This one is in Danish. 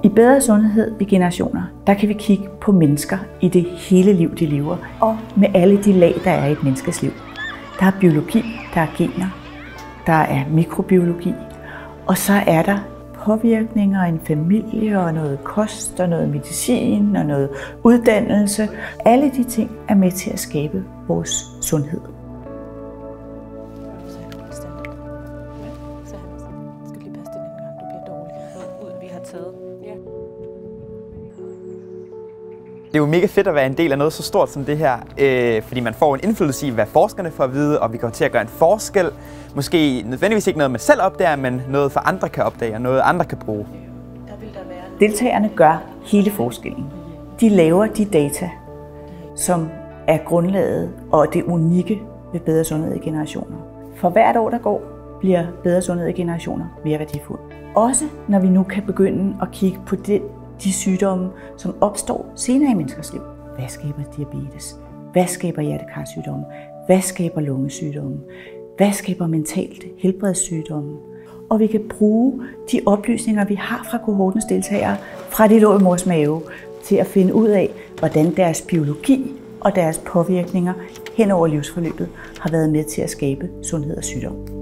I Bedre Sundhed i Generationer, der kan vi kigge på mennesker i det hele liv, de lever, og med alle de lag, der er i et menneskes liv. Der er biologi, der er gener, der er mikrobiologi, og så er der påvirkninger af en familie og noget kost og noget medicin og noget uddannelse. Alle de ting er med til at skabe vores sundhed. Det er jo mega fedt at være en del af noget så stort som det her, fordi man får en indflydelse i, hvad forskerne får at vide, og vi kommer til at gøre en forskel. Måske nødvendigvis ikke noget, man selv opdager, men noget for andre kan opdage, og noget andre kan bruge. Deltagerne gør hele forskellen. De laver de data, som er grundlaget og det unikke ved Bedre Sundhed i Generationer. For hvert år, der går, bliver Bedre Sundhed i Generationer mere værdifuld. Også når vi nu kan begynde at kigge på de sygdomme, som opstår senere i menneskers liv. Hvad skaber diabetes? Hvad skaber hjertekarsygdomme? Hvad skaber lungesygdomme? Hvad skaber mentalt helbredssygdomme? Og vi kan bruge de oplysninger, vi har fra kohortens deltagere, fra de lå i mors mave, til at finde ud af, hvordan deres biologi og deres påvirkninger hen over livsforløbet har været med til at skabe sundhed og sygdom.